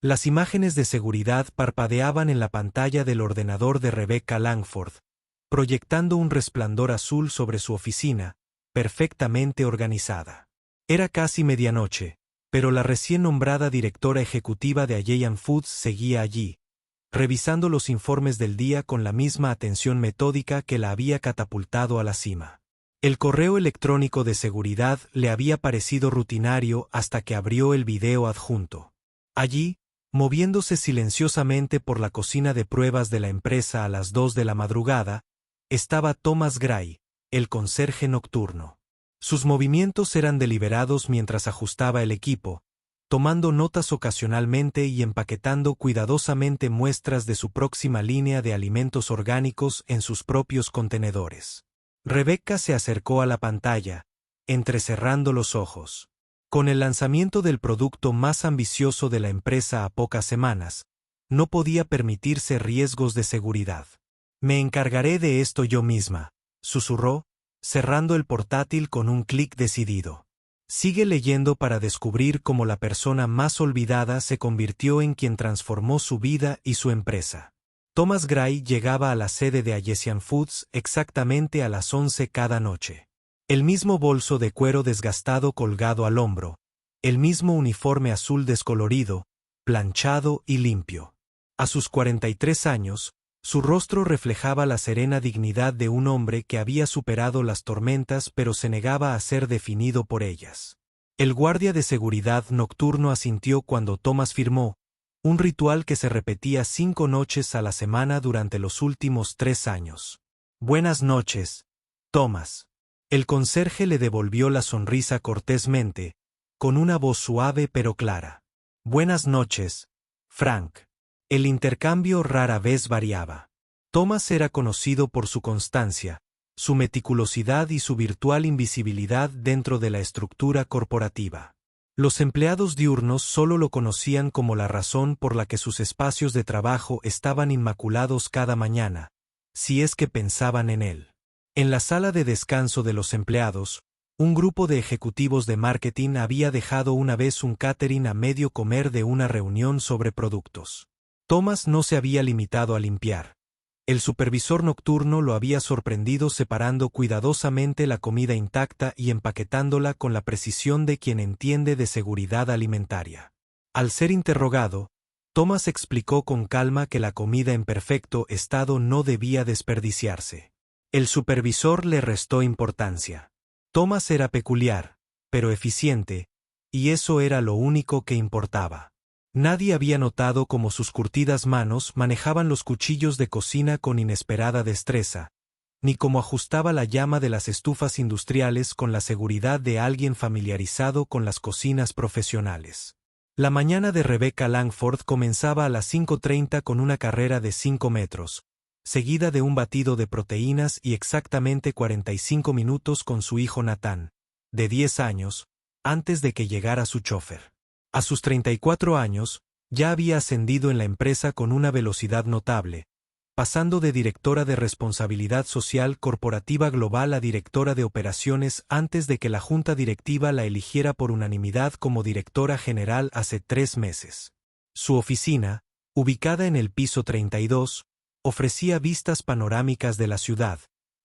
Las imágenes de seguridad parpadeaban en la pantalla del ordenador de Rebecca Langford, proyectando un resplandor azul sobre su oficina, perfectamente organizada. Era casi medianoche, pero la recién nombrada directora ejecutiva de Aegean Foods seguía allí, revisando los informes del día con la misma atención metódica que la había catapultado a la cima. El correo electrónico de seguridad le había parecido rutinario hasta que abrió el video adjunto. Allí, moviéndose silenciosamente por la cocina de pruebas de la empresa a las 2 de la madrugada, estaba Thomas Gray, el conserje nocturno. Sus movimientos eran deliberados mientras ajustaba el equipo, tomando notas ocasionalmente y empaquetando cuidadosamente muestras de su próxima línea de alimentos orgánicos en sus propios contenedores. Rebecca se acercó a la pantalla, entrecerrando los ojos. Con el lanzamiento del producto más ambicioso de la empresa a pocas semanas, no podía permitirse riesgos de seguridad. «Me encargaré de esto yo misma», susurró, cerrando el portátil con un clic decidido. Sigue leyendo para descubrir cómo la persona más olvidada se convirtió en quien transformó su vida y su empresa. Thomas Gray llegaba a la sede de Aegean Foods exactamente a las 11 cada noche. El mismo bolso de cuero desgastado colgado al hombro, el mismo uniforme azul descolorido, planchado y limpio. A sus 43 años, su rostro reflejaba la serena dignidad de un hombre que había superado las tormentas pero se negaba a ser definido por ellas. El guardia de seguridad nocturno asintió cuando Thomas firmó, un ritual que se repetía 5 noches a la semana durante los últimos 3 años. «Buenas noches, Thomas». El conserje le devolvió la sonrisa cortésmente, con una voz suave pero clara. «Buenas noches, Frank». El intercambio rara vez variaba. Thomas era conocido por su constancia, su meticulosidad y su virtual invisibilidad dentro de la estructura corporativa. Los empleados diurnos solo lo conocían como la razón por la que sus espacios de trabajo estaban inmaculados cada mañana, si es que pensaban en él. En la sala de descanso de los empleados, un grupo de ejecutivos de marketing había dejado una vez un catering a medio comer de una reunión sobre productos. Thomas no se había limitado a limpiar. El supervisor nocturno lo había sorprendido separando cuidadosamente la comida intacta y empaquetándola con la precisión de quien entiende de seguridad alimentaria. Al ser interrogado, Thomas explicó con calma que la comida en perfecto estado no debía desperdiciarse. El supervisor le restó importancia. Thomas era peculiar, pero eficiente, y eso era lo único que importaba. Nadie había notado cómo sus curtidas manos manejaban los cuchillos de cocina con inesperada destreza, ni cómo ajustaba la llama de las estufas industriales con la seguridad de alguien familiarizado con las cocinas profesionales. La mañana de Rebecca Langford comenzaba a las 5:30 con una carrera de 5 metros, seguida de un batido de proteínas y exactamente 45 minutos con su hijo Nathan, de 10 años, antes de que llegara su chofer. A sus 34 años, ya había ascendido en la empresa con una velocidad notable, pasando de directora de responsabilidad social corporativa global a directora de operaciones antes de que la junta directiva la eligiera por unanimidad como directora general hace 3 meses. Su oficina, ubicada en el piso 32, ofrecía vistas panorámicas de la ciudad,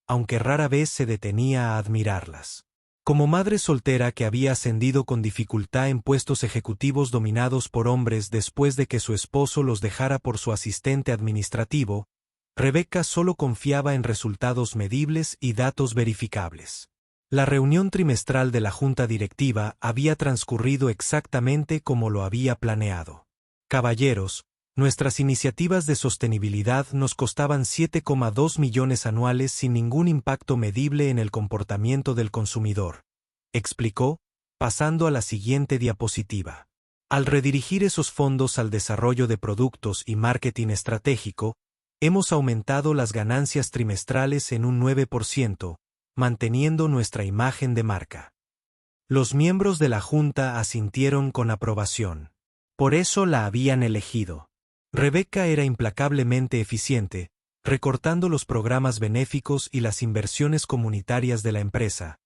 aunque rara vez se detenía a admirarlas. Como madre soltera que había ascendido con dificultad en puestos ejecutivos dominados por hombres después de que su esposo los dejara por su asistente administrativo, Rebecca solo confiaba en resultados medibles y datos verificables. La reunión trimestral de la junta directiva había transcurrido exactamente como lo había planeado. «Caballeros, nuestras iniciativas de sostenibilidad nos costaban 7,2 millones anuales sin ningún impacto medible en el comportamiento del consumidor», explicó, pasando a la siguiente diapositiva. Al redirigir esos fondos al desarrollo de productos y marketing estratégico, hemos aumentado las ganancias trimestrales en un 9%, manteniendo nuestra imagen de marca. Los miembros de la junta asintieron con aprobación. Por eso la habían elegido. Rebecca era implacablemente eficiente, recortando los programas benéficos y las inversiones comunitarias de la empresa,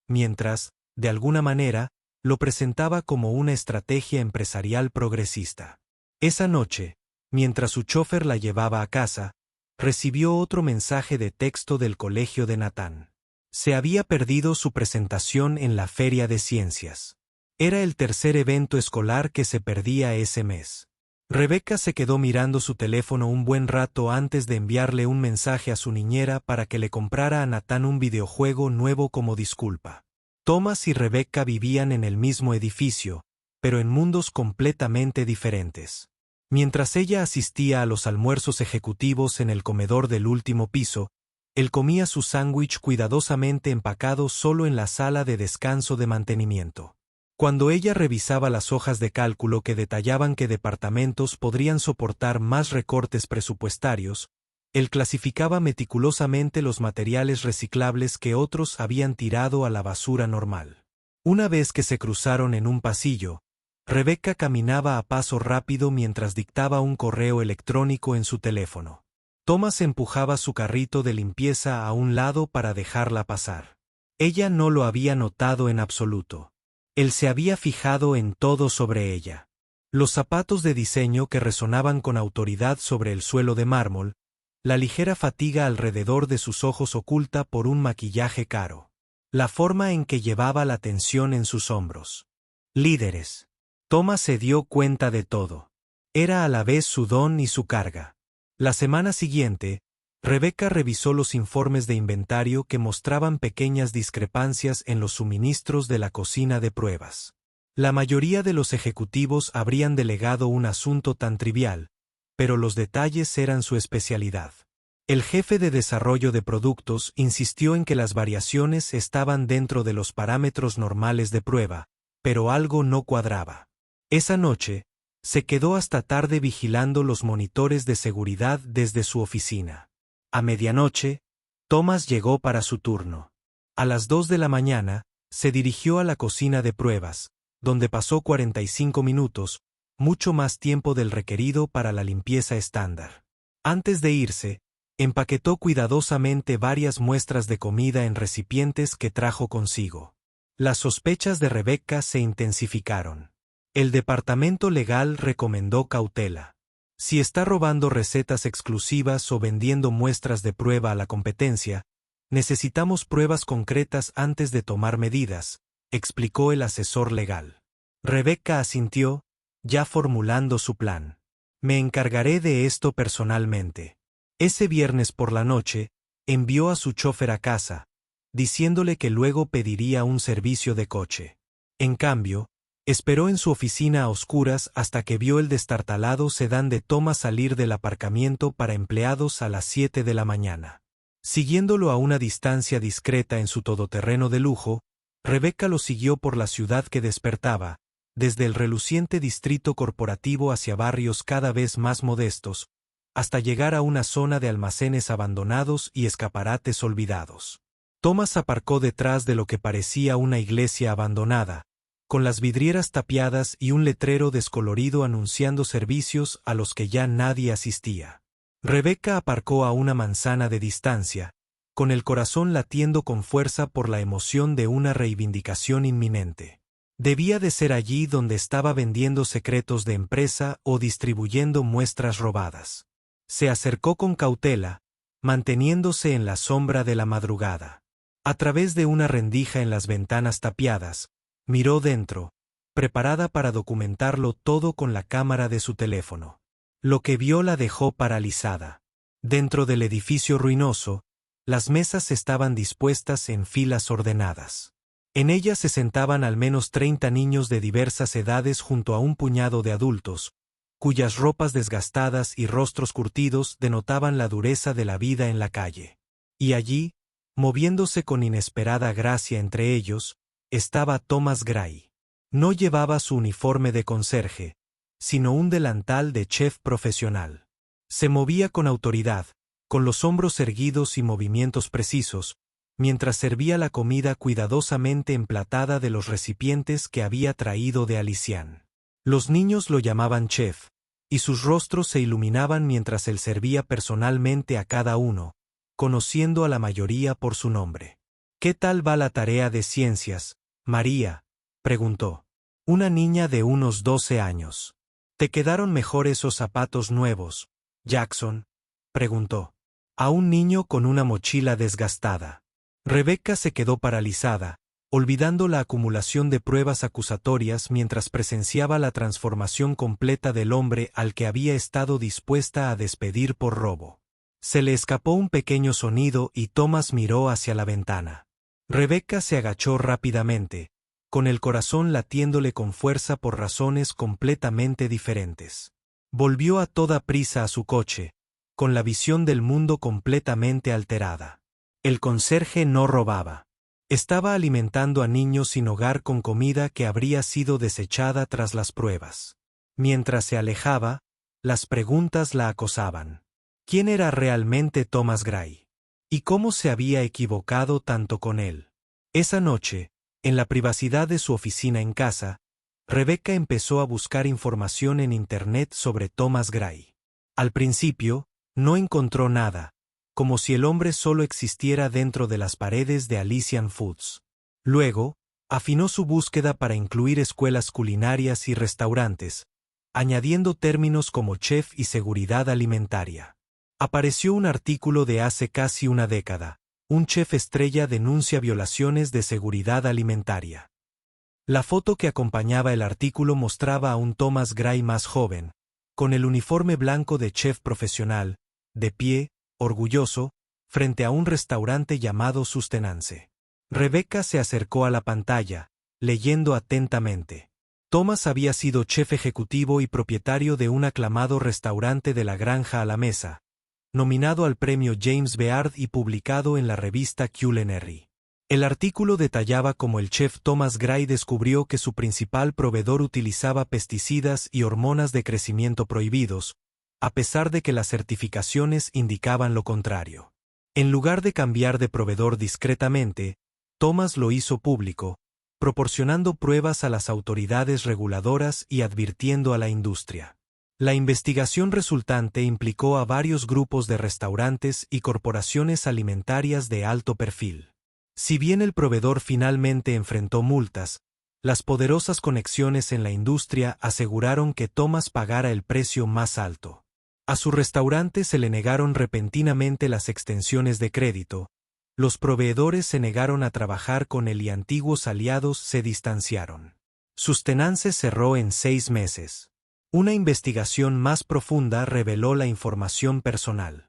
mientras, de alguna manera, lo presentaba como una estrategia empresarial progresista. Esa noche, mientras su chofer la llevaba a casa, recibió otro mensaje de texto del colegio de Nathan. Se había perdido su presentación en la Feria de Ciencias. Era el tercer evento escolar que se perdía ese mes. Rebecca se quedó mirando su teléfono un buen rato antes de enviarle un mensaje a su niñera para que le comprara a Nathan un videojuego nuevo como disculpa. Thomas y Rebecca vivían en el mismo edificio, pero en mundos completamente diferentes. Mientras ella asistía a los almuerzos ejecutivos en el comedor del último piso, él comía su sándwich cuidadosamente empacado solo en la sala de descanso de mantenimiento. Cuando ella revisaba las hojas de cálculo que detallaban qué departamentos podrían soportar más recortes presupuestarios, él clasificaba meticulosamente los materiales reciclables que otros habían tirado a la basura normal. Una vez que se cruzaron en un pasillo, Rebecca caminaba a paso rápido mientras dictaba un correo electrónico en su teléfono. Thomas empujaba su carrito de limpieza a un lado para dejarla pasar. Ella no lo había notado en absoluto. Él se había fijado en todo sobre ella. Los zapatos de diseño que resonaban con autoridad sobre el suelo de mármol, la ligera fatiga alrededor de sus ojos oculta por un maquillaje caro. La forma en que llevaba la tensión en sus hombros. Líderes. Thomas se dio cuenta de todo. Era a la vez su don y su carga. La semana siguiente, Rebecca revisó los informes de inventario que mostraban pequeñas discrepancias en los suministros de la cocina de pruebas. La mayoría de los ejecutivos habrían delegado un asunto tan trivial, pero los detalles eran su especialidad. El jefe de desarrollo de productos insistió en que las variaciones estaban dentro de los parámetros normales de prueba, pero algo no cuadraba. Esa noche, se quedó hasta tarde vigilando los monitores de seguridad desde su oficina. A medianoche, Thomas llegó para su turno. A las 2 de la mañana, se dirigió a la cocina de pruebas, donde pasó 45 minutos, mucho más tiempo del requerido para la limpieza estándar. Antes de irse, empaquetó cuidadosamente varias muestras de comida en recipientes que trajo consigo. Las sospechas de Rebecca se intensificaron. El departamento legal recomendó cautela. Si está robando recetas exclusivas o vendiendo muestras de prueba a la competencia, necesitamos pruebas concretas antes de tomar medidas, explicó el asesor legal. Rebecca asintió, ya formulando su plan. Me encargaré de esto personalmente. Ese viernes por la noche, envió a su chofer a casa, diciéndole que luego pediría un servicio de coche. En cambio, esperó en su oficina a oscuras hasta que vio el destartalado sedán de Thomas salir del aparcamiento para empleados a las 7 de la mañana. Siguiéndolo a una distancia discreta en su todoterreno de lujo, Rebecca lo siguió por la ciudad que despertaba, desde el reluciente distrito corporativo hacia barrios cada vez más modestos, hasta llegar a una zona de almacenes abandonados y escaparates olvidados. Thomas aparcó detrás de lo que parecía una iglesia abandonada, con las vidrieras tapiadas y un letrero descolorido anunciando servicios a los que ya nadie asistía. Rebecca aparcó a una manzana de distancia, con el corazón latiendo con fuerza por la emoción de una reivindicación inminente. Debía de ser allí donde estaba vendiendo secretos de empresa o distribuyendo muestras robadas. Se acercó con cautela, manteniéndose en la sombra de la madrugada. A través de una rendija en las ventanas tapiadas, miró dentro, preparada para documentarlo todo con la cámara de su teléfono. Lo que vio la dejó paralizada. Dentro del edificio ruinoso, las mesas estaban dispuestas en filas ordenadas. En ellas se sentaban al menos 30 niños de diversas edades junto a un puñado de adultos, cuyas ropas desgastadas y rostros curtidos denotaban la dureza de la vida en la calle. Y allí, moviéndose con inesperada gracia entre ellos, estaba Thomas Gray. No llevaba su uniforme de conserje, sino un delantal de chef profesional. Se movía con autoridad, con los hombros erguidos y movimientos precisos, mientras servía la comida cuidadosamente emplatada de los recipientes que había traído de Alician. Los niños lo llamaban chef, y sus rostros se iluminaban mientras él servía personalmente a cada uno, conociendo a la mayoría por su nombre. ¿Qué tal va la tarea de ciencias, María?, preguntó. Una niña de unos 12 años. ¿Te quedaron mejor esos zapatos nuevos, Jackson?, preguntó. A un niño con una mochila desgastada. Rebecca se quedó paralizada, olvidando la acumulación de pruebas acusatorias mientras presenciaba la transformación completa del hombre al que había estado dispuesta a despedir por robo. Se le escapó un pequeño sonido y Thomas miró hacia la ventana. Rebecca se agachó rápidamente, con el corazón latiéndole con fuerza por razones completamente diferentes. Volvió a toda prisa a su coche, con la visión del mundo completamente alterada. El conserje no robaba. Estaba alimentando a niños sin hogar con comida que habría sido desechada tras las pruebas. Mientras se alejaba, las preguntas la acosaban. ¿Quién era realmente Thomas Gray? ¿Y cómo se había equivocado tanto con él? Esa noche, en la privacidad de su oficina en casa, Rebecca empezó a buscar información en Internet sobre Thomas Gray. Al principio, no encontró nada, como si el hombre solo existiera dentro de las paredes de Alician Foods. Luego, afinó su búsqueda para incluir escuelas culinarias y restaurantes, añadiendo términos como chef y seguridad alimentaria. Apareció un artículo de hace casi una década. Un chef estrella denuncia violaciones de seguridad alimentaria. La foto que acompañaba el artículo mostraba a un Thomas Gray más joven, con el uniforme blanco de chef profesional, de pie, orgulloso, frente a un restaurante llamado Sustenance. Rebecca se acercó a la pantalla, leyendo atentamente. Thomas había sido chef ejecutivo y propietario de un aclamado restaurante de la Granja a la Mesa, nominado al premio James Beard y publicado en la revista Culinary. El artículo detallaba cómo el chef Thomas Gray descubrió que su principal proveedor utilizaba pesticidas y hormonas de crecimiento prohibidos, a pesar de que las certificaciones indicaban lo contrario. En lugar de cambiar de proveedor discretamente, Thomas lo hizo público, proporcionando pruebas a las autoridades reguladoras y advirtiendo a la industria. La investigación resultante implicó a varios grupos de restaurantes y corporaciones alimentarias de alto perfil. Si bien el proveedor finalmente enfrentó multas, las poderosas conexiones en la industria aseguraron que Thomas pagara el precio más alto. A su restaurante se le negaron repentinamente las extensiones de crédito, los proveedores se negaron a trabajar con él y antiguos aliados se distanciaron. Sustenance cerró en 6 meses. Una investigación más profunda reveló la información personal.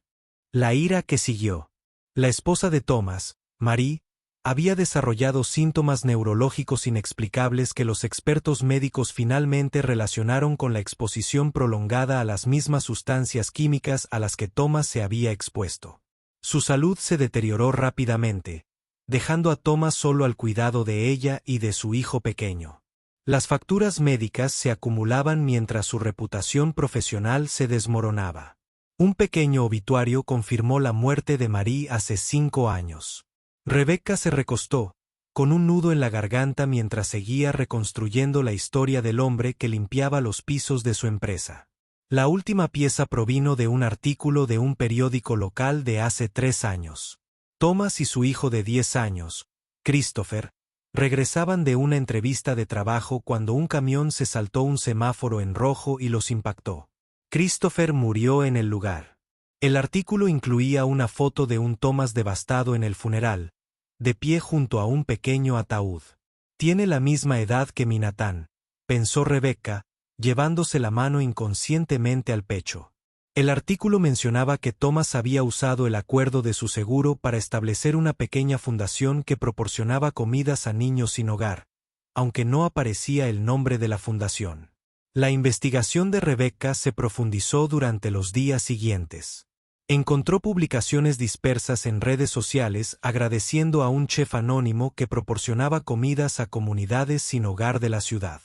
La ira que siguió. La esposa de Thomas, Marie, había desarrollado síntomas neurológicos inexplicables que los expertos médicos finalmente relacionaron con la exposición prolongada a las mismas sustancias químicas a las que Thomas se había expuesto. Su salud se deterioró rápidamente, dejando a Thomas solo al cuidado de ella y de su hijo pequeño. Las facturas médicas se acumulaban mientras su reputación profesional se desmoronaba. Un pequeño obituario confirmó la muerte de Marie hace 5 años. Rebecca se recostó, con un nudo en la garganta mientras seguía reconstruyendo la historia del hombre que limpiaba los pisos de su empresa. La última pieza provino de un artículo de un periódico local de hace 3 años. Thomas y su hijo de 10 años, Christopher, regresaban de una entrevista de trabajo cuando un camión se saltó un semáforo en rojo y los impactó. Christopher murió en el lugar. El artículo incluía una foto de un Thomas devastado en el funeral, de pie junto a un pequeño ataúd. Tiene la misma edad que mi Nathan, pensó Rebecca, llevándose la mano inconscientemente al pecho. El artículo mencionaba que Thomas había usado el acuerdo de su seguro para establecer una pequeña fundación que proporcionaba comidas a niños sin hogar, aunque no aparecía el nombre de la fundación. La investigación de Rebecca se profundizó durante los días siguientes. Encontró publicaciones dispersas en redes sociales agradeciendo a un chef anónimo que proporcionaba comidas a comunidades sin hogar de la ciudad.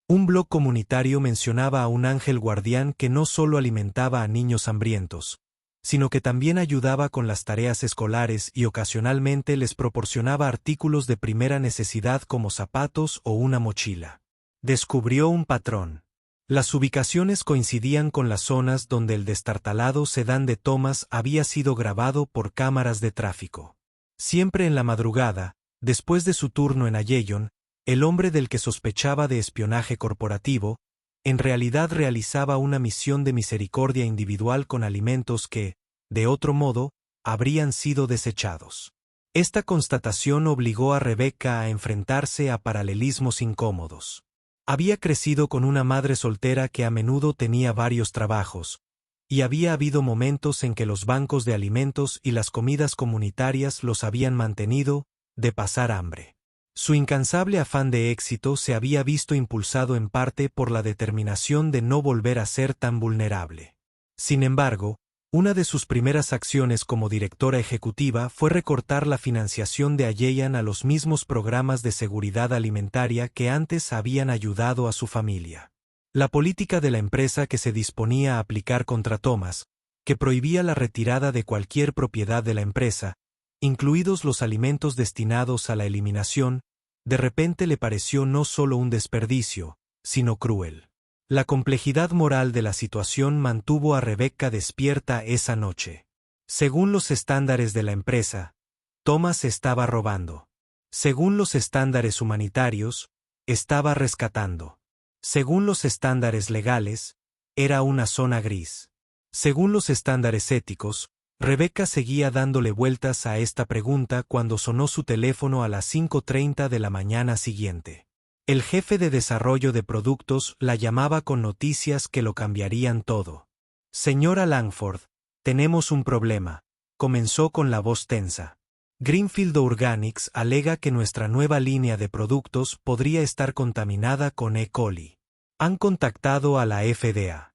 Un blog comunitario mencionaba a un ángel guardián que no solo alimentaba a niños hambrientos, sino que también ayudaba con las tareas escolares y ocasionalmente les proporcionaba artículos de primera necesidad como zapatos o una mochila. Descubrió un patrón. Las ubicaciones coincidían con las zonas donde el destartalado sedán de Thomas había sido grabado por cámaras de tráfico. Siempre en la madrugada, después de su turno en Ayeyon, el hombre del que sospechaba de espionaje corporativo, en realidad realizaba una misión de misericordia individual con alimentos que, de otro modo, habrían sido desechados. Esta constatación obligó a Rebecca a enfrentarse a paralelismos incómodos. Había crecido con una madre soltera que a menudo tenía varios trabajos, y había habido momentos en que los bancos de alimentos y las comidas comunitarias los habían mantenido de pasar hambre. Su incansable afán de éxito se había visto impulsado en parte por la determinación de no volver a ser tan vulnerable. Sin embargo, una de sus primeras acciones como directora ejecutiva fue recortar la financiación de Ayeyan a los mismos programas de seguridad alimentaria que antes habían ayudado a su familia. La política de la empresa que se disponía a aplicar contra Thomas, que prohibía la retirada de cualquier propiedad de la empresa, incluidos los alimentos destinados a la eliminación, de repente le pareció no solo un desperdicio, sino cruel. La complejidad moral de la situación mantuvo a Rebecca despierta esa noche. Según los estándares de la empresa, Thomas estaba robando. Según los estándares humanitarios, estaba rescatando. Según los estándares legales, era una zona gris. Según los estándares éticos, Rebecca seguía dándole vueltas a esta pregunta cuando sonó su teléfono a las 5:30 de la mañana siguiente. El jefe de desarrollo de productos la llamaba con noticias que lo cambiarían todo. Señora Langford, tenemos un problema, comenzó con la voz tensa. Greenfield Organics alega que nuestra nueva línea de productos podría estar contaminada con E. coli. Han contactado a la FDA.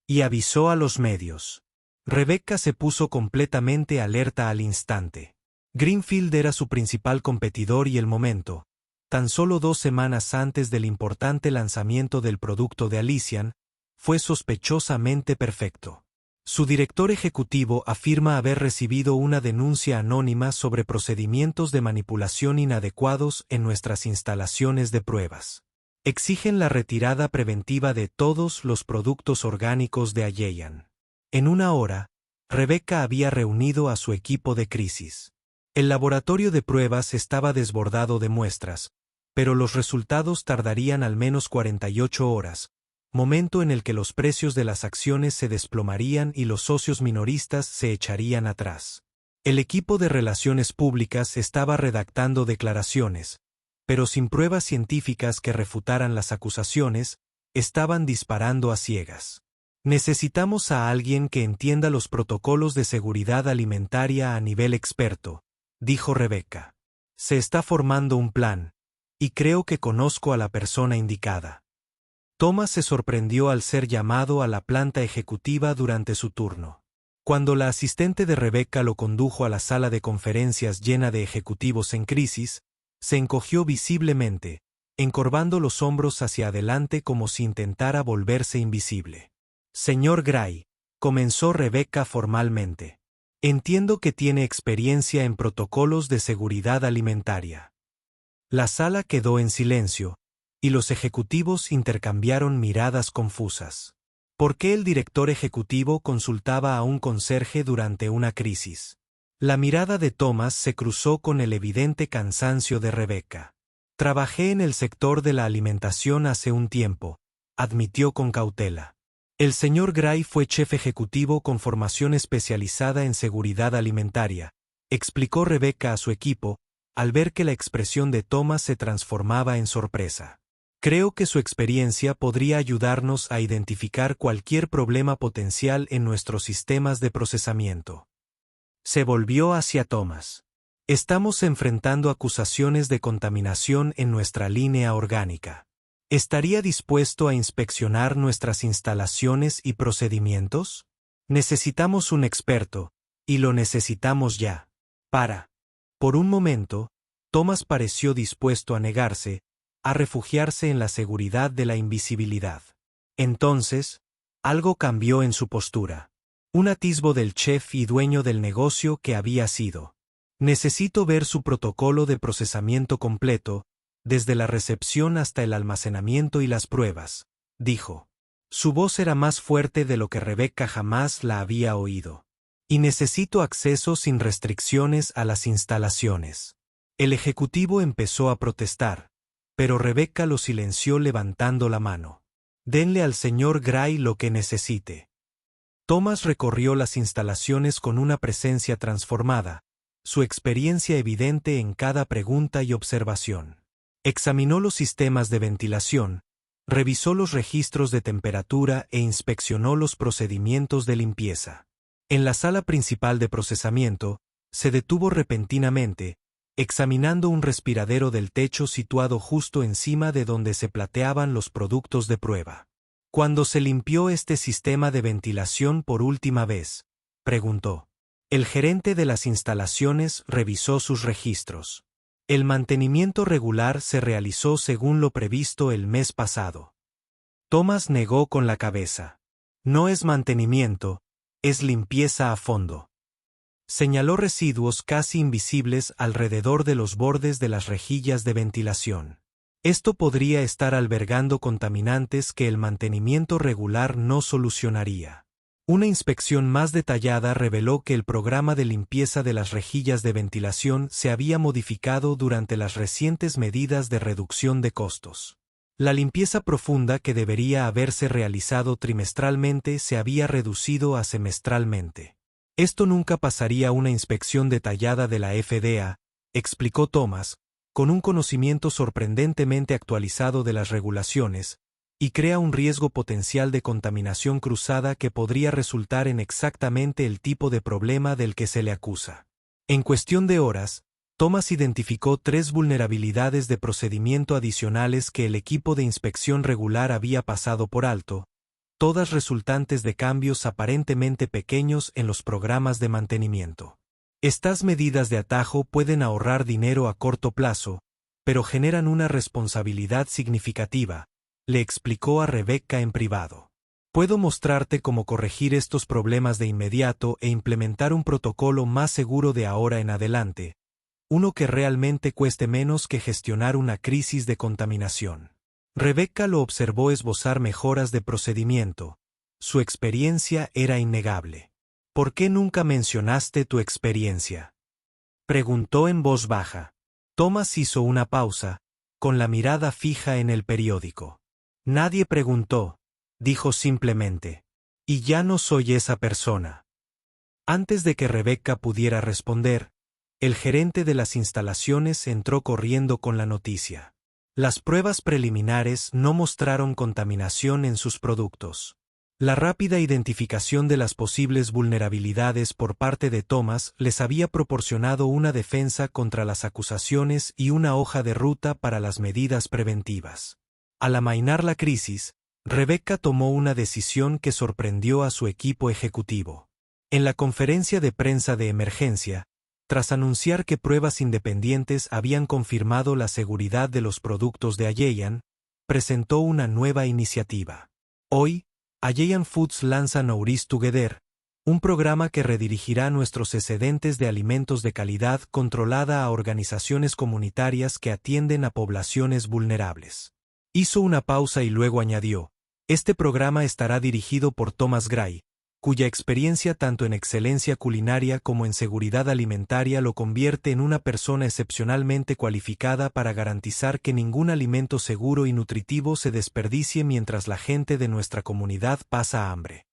Y avisó a los medios. Rebecca se puso completamente alerta al instante. Greenfield era su principal competidor y el momento, tan solo 2 semanas antes del importante lanzamiento del producto de Alician, fue sospechosamente perfecto. Su director ejecutivo afirma haber recibido una denuncia anónima sobre procedimientos de manipulación inadecuados en nuestras instalaciones de pruebas. Exigen la retirada preventiva de todos los productos orgánicos de Ayeyan. En una hora, Rebecca había reunido a su equipo de crisis. El laboratorio de pruebas estaba desbordado de muestras, pero los resultados tardarían al menos 48 horas, momento en el que los precios de las acciones se desplomarían y los socios minoristas se echarían atrás. El equipo de relaciones públicas estaba redactando declaraciones, pero sin pruebas científicas que refutaran las acusaciones, estaban disparando a ciegas. Necesitamos a alguien que entienda los protocolos de seguridad alimentaria a nivel experto, dijo Rebecca. Se está formando un plan, y creo que conozco a la persona indicada. Thomas se sorprendió al ser llamado a la planta ejecutiva durante su turno. Cuando la asistente de Rebecca lo condujo a la sala de conferencias llena de ejecutivos en crisis, se encogió visiblemente, encorvando los hombros hacia adelante como si intentara volverse invisible. Señor Gray, comenzó Rebecca formalmente. Entiendo que tiene experiencia en protocolos de seguridad alimentaria. La sala quedó en silencio, y los ejecutivos intercambiaron miradas confusas. ¿Por qué el director ejecutivo consultaba a un conserje durante una crisis? La mirada de Thomas se cruzó con el evidente cansancio de Rebecca. Trabajé en el sector de la alimentación hace un tiempo, admitió con cautela. El señor Gray fue chef ejecutivo con formación especializada en seguridad alimentaria, explicó Rebecca a su equipo, al ver que la expresión de Thomas se transformaba en sorpresa. Creo que su experiencia podría ayudarnos a identificar cualquier problema potencial en nuestros sistemas de procesamiento. Se volvió hacia Thomas. Estamos enfrentando acusaciones de contaminación en nuestra línea orgánica. ¿Estaría dispuesto a inspeccionar nuestras instalaciones y procedimientos? Necesitamos un experto, y lo necesitamos ya. Por un momento, Thomas pareció dispuesto a negarse, a refugiarse en la seguridad de la invisibilidad. Entonces, algo cambió en su postura. Un atisbo del chef y dueño del negocio que había sido. Necesito ver su protocolo de procesamiento completo, desde la recepción hasta el almacenamiento y las pruebas, dijo. Su voz era más fuerte de lo que Rebecca jamás la había oído. Y necesito acceso sin restricciones a las instalaciones. El ejecutivo empezó a protestar, pero Rebecca lo silenció levantando la mano. Denle al señor Gray lo que necesite. Thomas recorrió las instalaciones con una presencia transformada, su experiencia evidente en cada pregunta y observación. Examinó los sistemas de ventilación, revisó los registros de temperatura e inspeccionó los procedimientos de limpieza. En la sala principal de procesamiento, se detuvo repentinamente, examinando un respiradero del techo situado justo encima de donde se plateaban los productos de prueba. ¿Cuándo se limpió este sistema de ventilación por última vez?, preguntó. El gerente de las instalaciones revisó sus registros. El mantenimiento regular se realizó según lo previsto el mes pasado. Thomas negó con la cabeza. No es mantenimiento, es limpieza a fondo. Señaló residuos casi invisibles alrededor de los bordes de las rejillas de ventilación. Esto podría estar albergando contaminantes que el mantenimiento regular no solucionaría. Una inspección más detallada reveló que el programa de limpieza de las rejillas de ventilación se había modificado durante las recientes medidas de reducción de costos. La limpieza profunda que debería haberse realizado trimestralmente se había reducido a semestralmente. Esto nunca pasaría una inspección detallada de la FDA, explicó Thomas, con un conocimiento sorprendentemente actualizado de las regulaciones, y crea un riesgo potencial de contaminación cruzada que podría resultar en exactamente el tipo de problema del que se le acusa. En cuestión de horas, Thomas identificó 3 vulnerabilidades de procedimiento adicionales que el equipo de inspección regular había pasado por alto, todas resultantes de cambios aparentemente pequeños en los programas de mantenimiento. Estas medidas de atajo pueden ahorrar dinero a corto plazo, pero generan una responsabilidad significativa, le explicó a Rebecca en privado. Puedo mostrarte cómo corregir estos problemas de inmediato e implementar un protocolo más seguro de ahora en adelante, uno que realmente cueste menos que gestionar una crisis de contaminación. Rebecca lo observó esbozar mejoras de procedimiento. Su experiencia era innegable. ¿Por qué nunca mencionaste tu experiencia?, preguntó en voz baja. Thomas hizo una pausa, con la mirada fija en el periódico. Nadie preguntó, dijo simplemente. Y ya no soy esa persona. Antes de que Rebecca pudiera responder, el gerente de las instalaciones entró corriendo con la noticia. Las pruebas preliminares no mostraron contaminación en sus productos. La rápida identificación de las posibles vulnerabilidades por parte de Thomas les había proporcionado una defensa contra las acusaciones y una hoja de ruta para las medidas preventivas. Al amainar la crisis, Rebecca tomó una decisión que sorprendió a su equipo ejecutivo. En la conferencia de prensa de emergencia, tras anunciar que pruebas independientes habían confirmado la seguridad de los productos de Aeyan, presentó una nueva iniciativa. Hoy, Aeyan Foods lanza Nourish Together, un programa que redirigirá nuestros excedentes de alimentos de calidad controlada a organizaciones comunitarias que atienden a poblaciones vulnerables. Hizo una pausa y luego añadió, este programa estará dirigido por Thomas Gray, cuya experiencia tanto en excelencia culinaria como en seguridad alimentaria lo convierte en una persona excepcionalmente cualificada para garantizar que ningún alimento seguro y nutritivo se desperdicie mientras la gente de nuestra comunidad pasa hambre.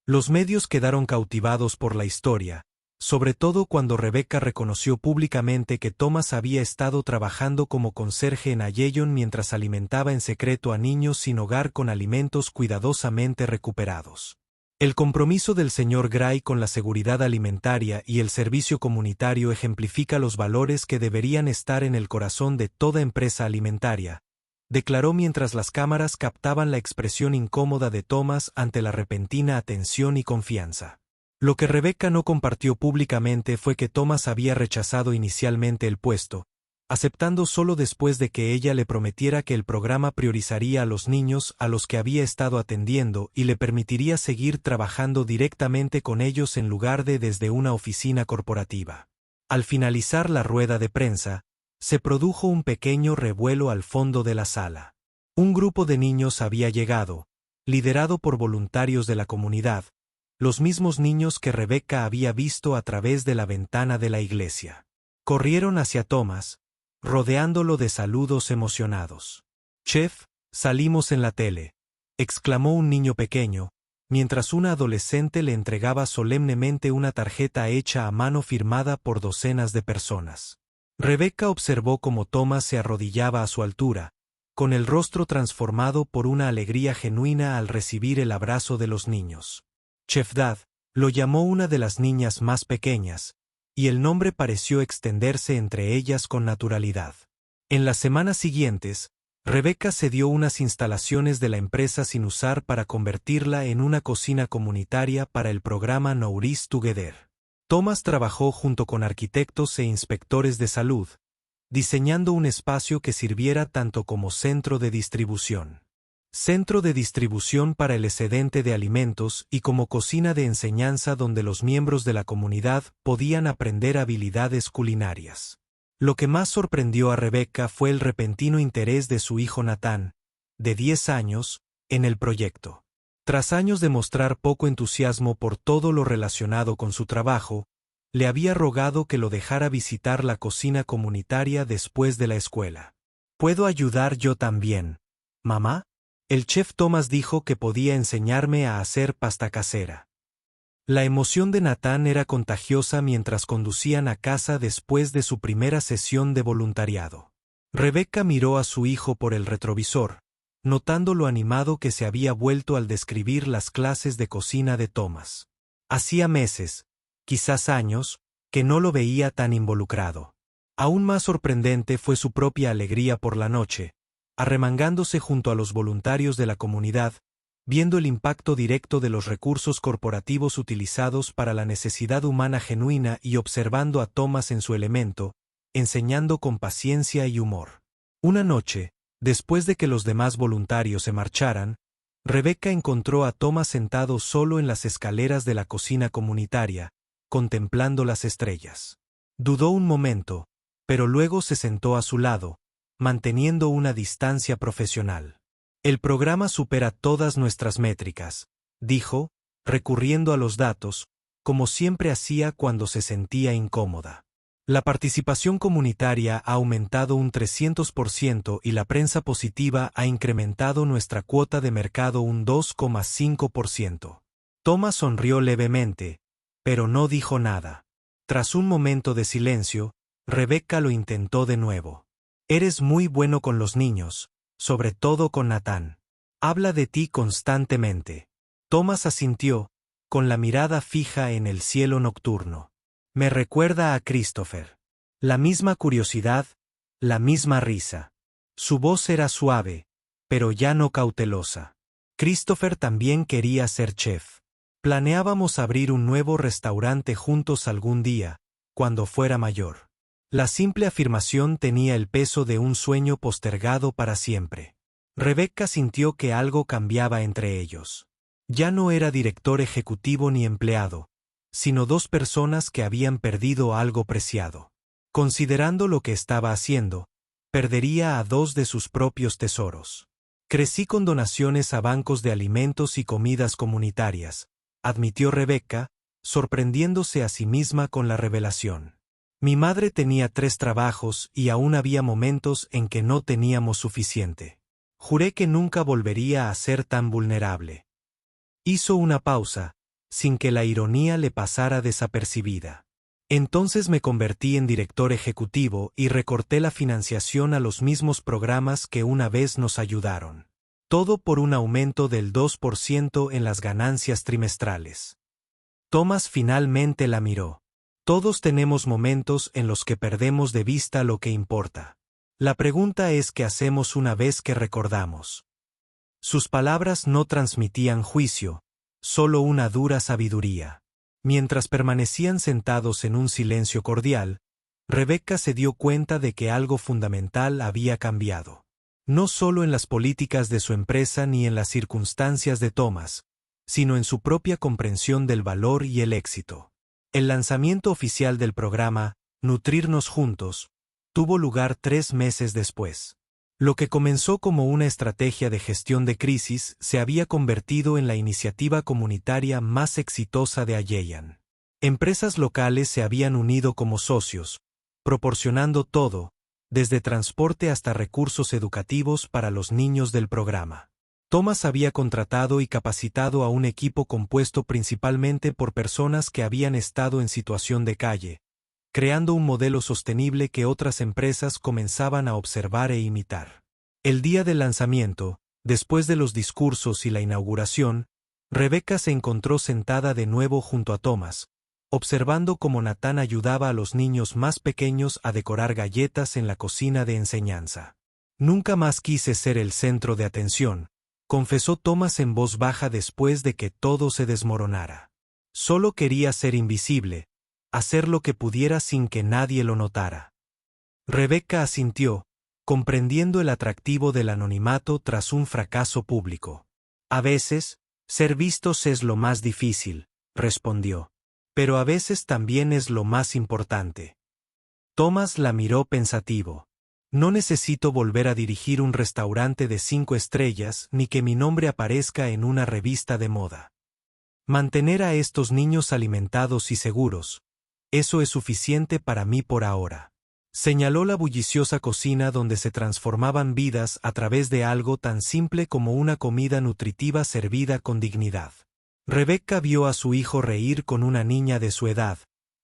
Los medios quedaron cautivados por la historia, sobre todo cuando Rebecca reconoció públicamente que Thomas había estado trabajando como conserje en Aeyan mientras alimentaba en secreto a niños sin hogar con alimentos cuidadosamente recuperados. El compromiso del señor Gray con la seguridad alimentaria y el servicio comunitario ejemplifica los valores que deberían estar en el corazón de toda empresa alimentaria, declaró mientras las cámaras captaban la expresión incómoda de Thomas ante la repentina atención y confianza. Lo que Rebecca no compartió públicamente fue que Thomas había rechazado inicialmente el puesto, aceptando solo después de que ella le prometiera que el programa priorizaría a los niños a los que había estado atendiendo y le permitiría seguir trabajando directamente con ellos en lugar de desde una oficina corporativa. Al finalizar la rueda de prensa, se produjo un pequeño revuelo al fondo de la sala. Un grupo de niños había llegado, liderado por voluntarios de la comunidad, los mismos niños que Rebecca había visto a través de la ventana de la iglesia. Corrieron hacia Thomas, rodeándolo de saludos emocionados. Chef, salimos en la tele, exclamó un niño pequeño, mientras una adolescente le entregaba solemnemente una tarjeta hecha a mano firmada por docenas de personas. Rebecca observó cómo Thomas se arrodillaba a su altura, con el rostro transformado por una alegría genuina al recibir el abrazo de los niños. Chefdad lo llamó una de las niñas más pequeñas, y el nombre pareció extenderse entre ellas con naturalidad. En las semanas siguientes, Rebecca cedió unas instalaciones de la empresa sin usar para convertirla en una cocina comunitaria para el programa Nourish Together. Thomas trabajó junto con arquitectos e inspectores de salud, diseñando un espacio que sirviera tanto como centro de distribución para el excedente de alimentos y como cocina de enseñanza donde los miembros de la comunidad podían aprender habilidades culinarias. Lo que más sorprendió a Rebecca fue el repentino interés de su hijo Nathan, de 10 años, en el proyecto. Tras años de mostrar poco entusiasmo por todo lo relacionado con su trabajo, le había rogado que lo dejara visitar la cocina comunitaria después de la escuela. ¿Puedo ayudar yo también, mamá? El chef Thomas dijo que podía enseñarme a hacer pasta casera. La emoción de Nathan era contagiosa mientras conducían a casa después de su primera sesión de voluntariado. Rebecca miró a su hijo por el retrovisor, notando lo animado que se había vuelto al describir las clases de cocina de Thomas. Hacía meses, quizás años, que no lo veía tan involucrado. Aún más sorprendente fue su propia alegría por la noche, arremangándose junto a los voluntarios de la comunidad, viendo el impacto directo de los recursos corporativos utilizados para la necesidad humana genuina y observando a Thomas en su elemento, enseñando con paciencia y humor. Una noche, después de que los demás voluntarios se marcharan, Rebecca encontró a Thomas sentado solo en las escaleras de la cocina comunitaria, contemplando las estrellas. Dudó un momento, pero luego se sentó a su lado, manteniendo una distancia profesional. El programa supera todas nuestras métricas, dijo, recurriendo a los datos, como siempre hacía cuando se sentía incómoda. La participación comunitaria ha aumentado un 300% y la prensa positiva ha incrementado nuestra cuota de mercado un 2,5%. Thomas sonrió levemente, pero no dijo nada. Tras un momento de silencio, Rebecca lo intentó de nuevo. Eres muy bueno con los niños, sobre todo con Nathan. Habla de ti constantemente. Thomas asintió, con la mirada fija en el cielo nocturno. Me recuerda a Christopher. La misma curiosidad, la misma risa. Su voz era suave, pero ya no cautelosa. Christopher también quería ser chef. Planeábamos abrir un nuevo restaurante juntos algún día, cuando fuera mayor. La simple afirmación tenía el peso de un sueño postergado para siempre. Rebecca sintió que algo cambiaba entre ellos. Ya no era director ejecutivo ni empleado, sino dos personas que habían perdido algo preciado. Considerando lo que estaba haciendo, perdería a dos de sus propios tesoros. Crecí con donaciones a bancos de alimentos y comidas comunitarias, admitió Rebecca, sorprendiéndose a sí misma con la revelación. Mi madre tenía 3 trabajos y aún había momentos en que no teníamos suficiente. Juré que nunca volvería a ser tan vulnerable. Hizo una pausa, sin que la ironía le pasara desapercibida. Entonces me convertí en director ejecutivo y recorté la financiación a los mismos programas que una vez nos ayudaron. Todo por un aumento del 2% en las ganancias trimestrales. Thomas finalmente la miró. Todos tenemos momentos en los que perdemos de vista lo que importa. La pregunta es qué hacemos una vez que recordamos. Sus palabras no transmitían juicio, solo una dura sabiduría. Mientras permanecían sentados en un silencio cordial, Rebecca se dio cuenta de que algo fundamental había cambiado. No solo en las políticas de su empresa ni en las circunstancias de Thomas, sino en su propia comprensión del valor y el éxito. El lanzamiento oficial del programa, Nutrirnos Juntos, tuvo lugar 3 meses después. Lo que comenzó como una estrategia de gestión de crisis se había convertido en la iniciativa comunitaria más exitosa de Ayeyan. Empresas locales se habían unido como socios, proporcionando todo, desde transporte hasta recursos educativos para los niños del programa. Thomas había contratado y capacitado a un equipo compuesto principalmente por personas que habían estado en situación de calle, creando un modelo sostenible que otras empresas comenzaban a observar e imitar. El día del lanzamiento, después de los discursos y la inauguración, Rebecca se encontró sentada de nuevo junto a Thomas, observando cómo Nathan ayudaba a los niños más pequeños a decorar galletas en la cocina de enseñanza. Nunca más quise ser el centro de atención, confesó Thomas en voz baja después de que todo se desmoronara. Solo quería ser invisible, hacer lo que pudiera sin que nadie lo notara. Rebecca asintió, comprendiendo el atractivo del anonimato tras un fracaso público. A veces, ser vistos es lo más difícil, respondió. Pero a veces también es lo más importante. Thomas la miró pensativo. No necesito volver a dirigir un restaurante de 5 estrellas ni que mi nombre aparezca en una revista de moda. Mantener a estos niños alimentados y seguros, eso es suficiente para mí por ahora. Señaló la bulliciosa cocina donde se transformaban vidas a través de algo tan simple como una comida nutritiva servida con dignidad. Rebecca vio a su hijo reír con una niña de su edad,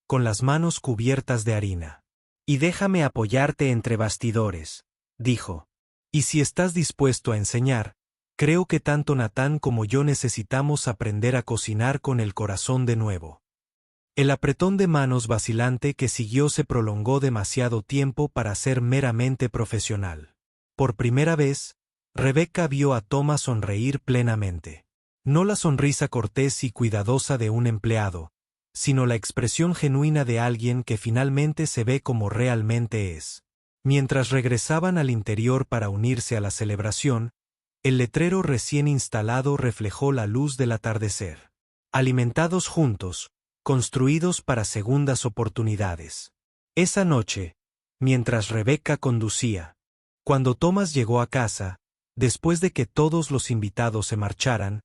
con las manos cubiertas de harina. «Y déjame apoyarte entre bastidores», dijo. «Y si estás dispuesto a enseñar, creo que tanto Nathan como yo necesitamos aprender a cocinar con el corazón de nuevo». El apretón de manos vacilante que siguió se prolongó demasiado tiempo para ser meramente profesional. Por primera vez, Rebecca vio a Thomas sonreír plenamente. No la sonrisa cortés y cuidadosa de un empleado, sino la expresión genuina de alguien que finalmente se ve como realmente es. Mientras regresaban al interior para unirse a la celebración, el letrero recién instalado reflejó la luz del atardecer. Alimentados juntos, construidos para segundas oportunidades. Esa noche, mientras Rebecca conducía, cuando Thomas llegó a casa, después de que todos los invitados se marcharan,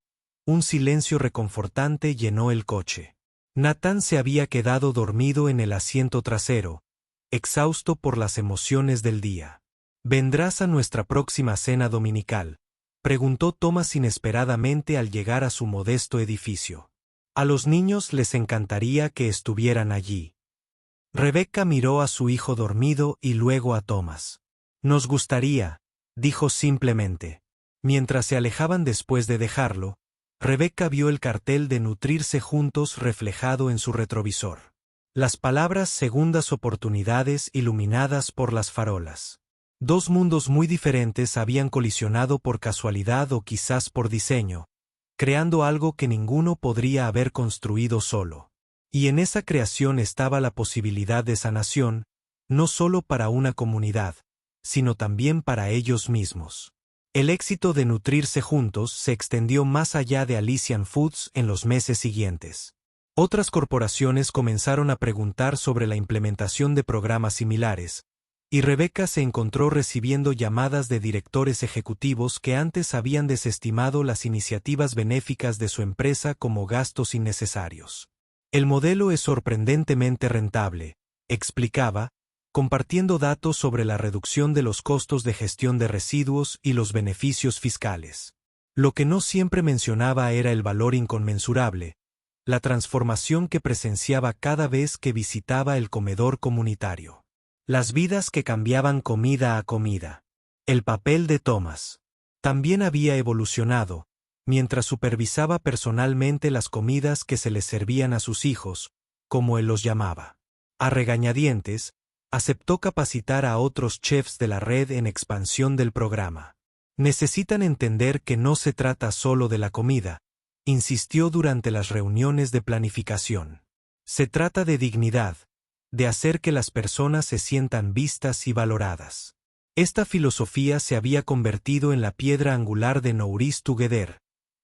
un silencio reconfortante llenó el coche. Nathan se había quedado dormido en el asiento trasero, exhausto por las emociones del día. «¿Vendrás a nuestra próxima cena dominical?», preguntó Thomas inesperadamente al llegar a su modesto edificio. A los niños les encantaría que estuvieran allí. Rebecca miró a su hijo dormido y luego a Thomas. «Nos gustaría», dijo simplemente. Mientras se alejaban después de dejarlo, Rebecca vio el cartel de Nutrirse Juntos reflejado en su retrovisor. Las palabras segundas oportunidades iluminadas por las farolas. Dos mundos muy diferentes habían colisionado por casualidad o quizás por diseño, creando algo que ninguno podría haber construido solo. Y en esa creación estaba la posibilidad de sanación, no solo para una comunidad, sino también para ellos mismos. El éxito de Nutrirse Juntos se extendió más allá de Alician Foods en los meses siguientes. Otras corporaciones comenzaron a preguntar sobre la implementación de programas similares, y Rebecca se encontró recibiendo llamadas de directores ejecutivos que antes habían desestimado las iniciativas benéficas de su empresa como gastos innecesarios. «El modelo es sorprendentemente rentable», explicaba, compartiendo datos sobre la reducción de los costos de gestión de residuos y los beneficios fiscales. Lo que no siempre mencionaba era el valor inconmensurable, la transformación que presenciaba cada vez que visitaba el comedor comunitario. Las vidas que cambiaban comida a comida. El papel de Thomas también había evolucionado, mientras supervisaba personalmente las comidas que se les servían a sus hijos, como él los llamaba. A regañadientes, aceptó capacitar a otros chefs de la red en expansión del programa. «Necesitan entender que no se trata solo de la comida», insistió durante las reuniones de planificación. «Se trata de dignidad, de hacer que las personas se sientan vistas y valoradas». Esta filosofía se había convertido en la piedra angular de Nourish Together,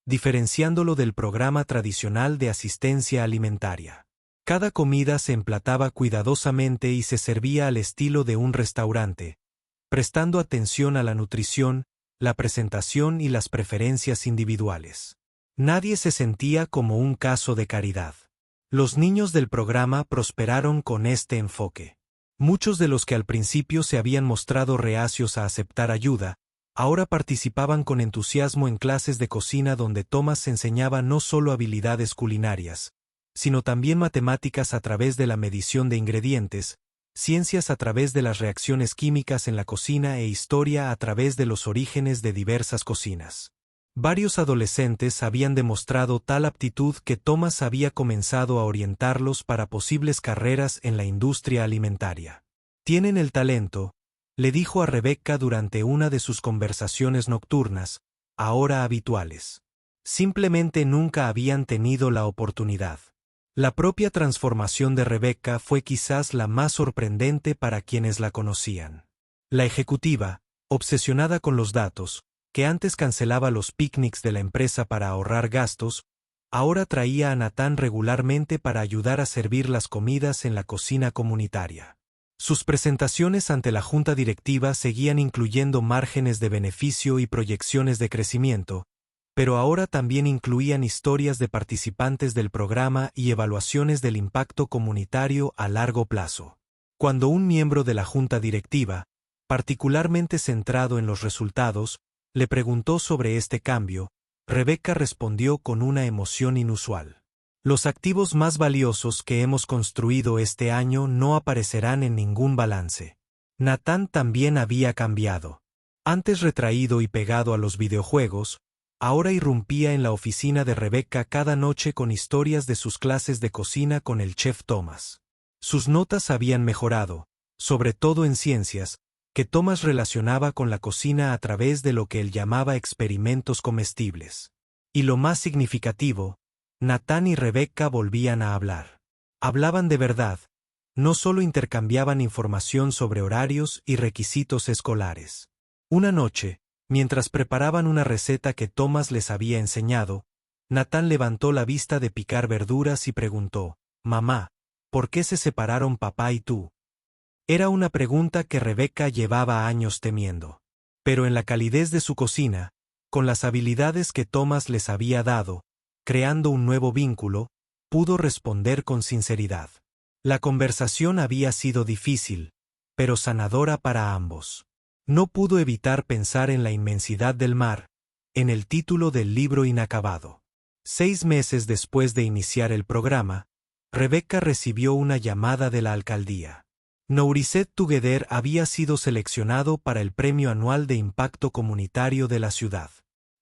diferenciándolo del programa tradicional de asistencia alimentaria. Cada comida se emplataba cuidadosamente y se servía al estilo de un restaurante, prestando atención a la nutrición, la presentación y las preferencias individuales. Nadie se sentía como un caso de caridad. Los niños del programa prosperaron con este enfoque. Muchos de los que al principio se habían mostrado reacios a aceptar ayuda, Ahora participaban con entusiasmo en clases de cocina donde Thomas enseñaba no solo habilidades culinarias, sino también matemáticas a través de la medición de ingredientes, ciencias a través de las reacciones químicas en la cocina e historia a través de los orígenes de diversas cocinas. Varios adolescentes habían demostrado tal aptitud que Thomas había comenzado a orientarlos para posibles carreras en la industria alimentaria. «Tienen el talento», le dijo a Rebecca durante una de sus conversaciones nocturnas, ahora habituales. Simplemente nunca habían tenido la oportunidad. La propia transformación de Rebecca fue quizás la más sorprendente para quienes la conocían. La ejecutiva, obsesionada con los datos, que antes cancelaba los picnics de la empresa para ahorrar gastos, ahora traía a Nathan regularmente para ayudar a servir las comidas en la cocina comunitaria. Sus presentaciones ante la junta directiva seguían incluyendo márgenes de beneficio y proyecciones de crecimiento, pero ahora también incluían historias de participantes del programa y evaluaciones del impacto comunitario a largo plazo. Cuando un miembro de la junta directiva, particularmente centrado en los resultados, le preguntó sobre este cambio, Rebecca respondió con una emoción inusual. Los activos más valiosos que hemos construido este año no aparecerán en ningún balance. Nathan también había cambiado. Antes retraído y pegado a los videojuegos, ahora irrumpía en la oficina de Rebecca cada noche con historias de sus clases de cocina con el chef Thomas. Sus notas habían mejorado, sobre todo en ciencias, que Thomas relacionaba con la cocina a través de lo que él llamaba experimentos comestibles. Y lo más significativo, Nathan y Rebecca volvían a hablar. Hablaban de verdad, no solo intercambiaban información sobre horarios y requisitos escolares. Una noche, mientras preparaban una receta que Thomas les había enseñado, Nathan levantó la vista de picar verduras y preguntó, «Mamá, ¿por qué se separaron papá y tú?» Era una pregunta que Rebecca llevaba años temiendo. Pero en la calidez de su cocina, con las habilidades que Thomas les había dado, creando un nuevo vínculo, pudo responder con sinceridad. La conversación había sido difícil, pero sanadora para ambos. No pudo evitar pensar en la inmensidad del mar, en el título del libro inacabado. 6 meses después de iniciar el programa, Rebecca recibió una llamada de la alcaldía. Nourisheth Together había sido seleccionado para el Premio Anual de Impacto Comunitario de la ciudad.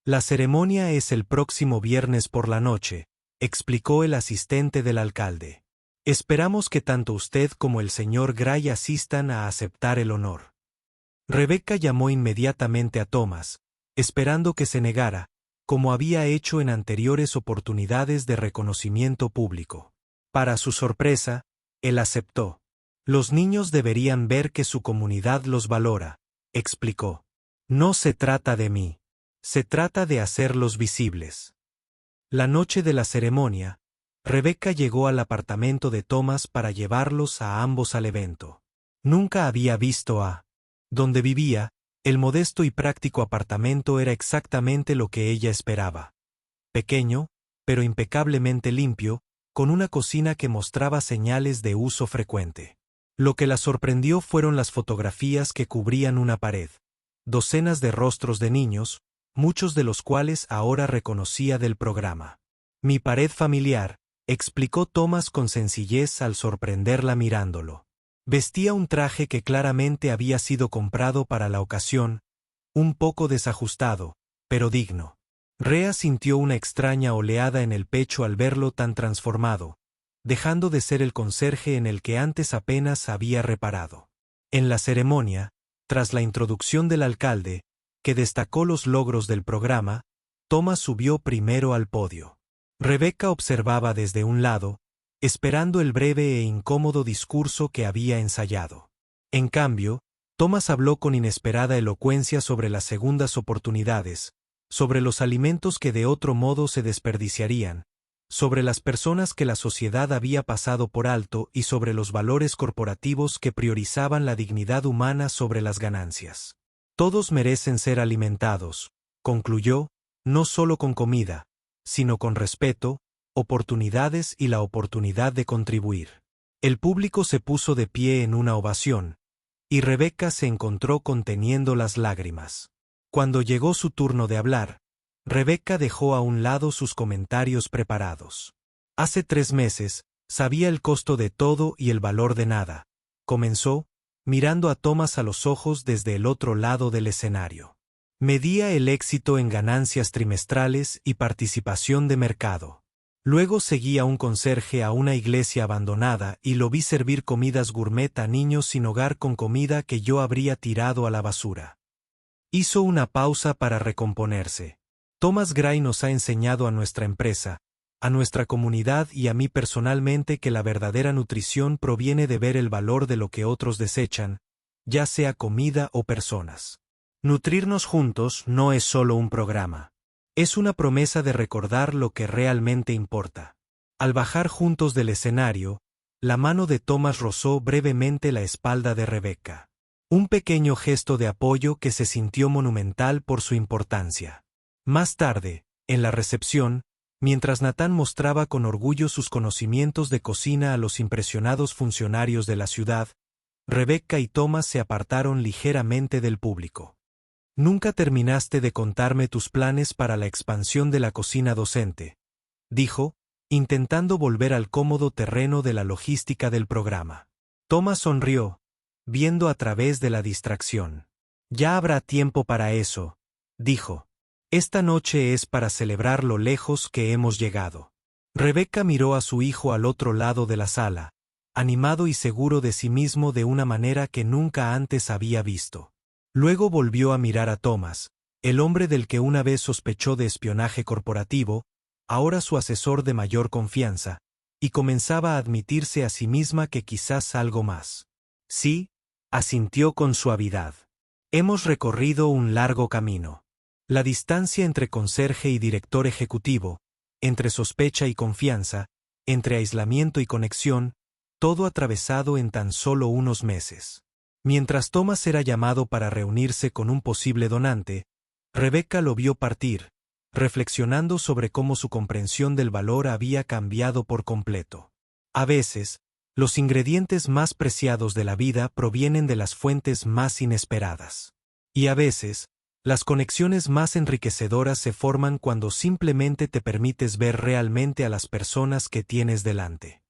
La ceremonia es el próximo viernes por la noche, explicó el asistente del alcalde. Esperamos que tanto usted como el señor Gray asistan a aceptar el honor. Rebecca llamó inmediatamente a Thomas, esperando que se negara, como había hecho en anteriores oportunidades de reconocimiento público. Para su sorpresa, él aceptó. Los niños deberían ver que su comunidad los valora, explicó. No se trata de mí. Se trata de hacerlos visibles. La noche de la ceremonia, Rebecca llegó al apartamento de Thomas para llevarlos a ambos al evento. Nunca había visto a donde vivía, el modesto y práctico apartamento era exactamente lo que ella esperaba. Pequeño, pero impecablemente limpio, con una cocina que mostraba señales de uso frecuente. Lo que la sorprendió fueron las fotografías que cubrían una pared. Docenas de rostros de niños, muchos de los cuales ahora reconocía del programa. Mi pared familiar, explicó Thomas con sencillez al sorprenderla mirándolo. Vestía un traje que claramente había sido comprado para la ocasión, un poco desajustado, pero digno. Rhea sintió una extraña oleada en el pecho al verlo tan transformado, dejando de ser el conserje en el que antes apenas había reparado. En la ceremonia, tras la introducción del alcalde, que destacó los logros del programa, Thomas subió primero al podio. Rebecca observaba desde un lado, esperando el breve e incómodo discurso que había ensayado. En cambio, Thomas habló con inesperada elocuencia sobre las segundas oportunidades, sobre los alimentos que de otro modo se desperdiciarían, sobre las personas que la sociedad había pasado por alto y sobre los valores corporativos que priorizaban la dignidad humana sobre las ganancias. Todos merecen ser alimentados, concluyó, no solo con comida, sino con respeto, oportunidades y la oportunidad de contribuir. El público se puso de pie en una ovación, y Rebecca se encontró conteniendo las lágrimas. Cuando llegó su turno de hablar, Rebecca dejó a un lado sus comentarios preparados. Hace 3 meses, sabía el costo de todo y el valor de nada. Comenzó, mirando a Thomas a los ojos desde el otro lado del escenario. Medía el éxito en ganancias trimestrales y participación de mercado. Luego seguí a un conserje a una iglesia abandonada y lo vi servir comidas gourmet a niños sin hogar con comida que yo habría tirado a la basura. Hizo una pausa para recomponerse. Thomas Gray nos ha enseñado a nuestra empresa, a nuestra comunidad y a mí personalmente que la verdadera nutrición proviene de ver el valor de lo que otros desechan, ya sea comida o personas. Nutrirnos juntos no es solo un programa. Es una promesa de recordar lo que realmente importa. Al bajar juntos del escenario, la mano de Thomas rozó brevemente la espalda de Rebecca. Un pequeño gesto de apoyo que se sintió monumental por su importancia. Más tarde, en la recepción, mientras Nathan mostraba con orgullo sus conocimientos de cocina a los impresionados funcionarios de la ciudad, Rebecca y Thomas se apartaron ligeramente del público. «Nunca terminaste de contarme tus planes para la expansión de la cocina docente», dijo, intentando volver al cómodo terreno de la logística del programa. Thomas sonrió, viendo a través de la distracción. «Ya habrá tiempo para eso», dijo. «Esta noche es para celebrar lo lejos que hemos llegado». Rebecca miró a su hijo al otro lado de la sala, animado y seguro de sí mismo de una manera que nunca antes había visto. Luego volvió a mirar a Thomas, el hombre del que una vez sospechó de espionaje corporativo, ahora su asesor de mayor confianza, y comenzaba a admitirse a sí misma que quizás algo más. «Sí», asintió con suavidad. «Hemos recorrido un largo camino». La distancia entre conserje y director ejecutivo, entre sospecha y confianza, entre aislamiento y conexión, todo atravesado en tan solo unos meses. Mientras Thomas era llamado para reunirse con un posible donante, Rebecca lo vio partir, reflexionando sobre cómo su comprensión del valor había cambiado por completo. A veces, los ingredientes más preciados de la vida provienen de las fuentes más inesperadas. Y a veces, las conexiones más enriquecedoras se forman cuando simplemente te permites ver realmente a las personas que tienes delante.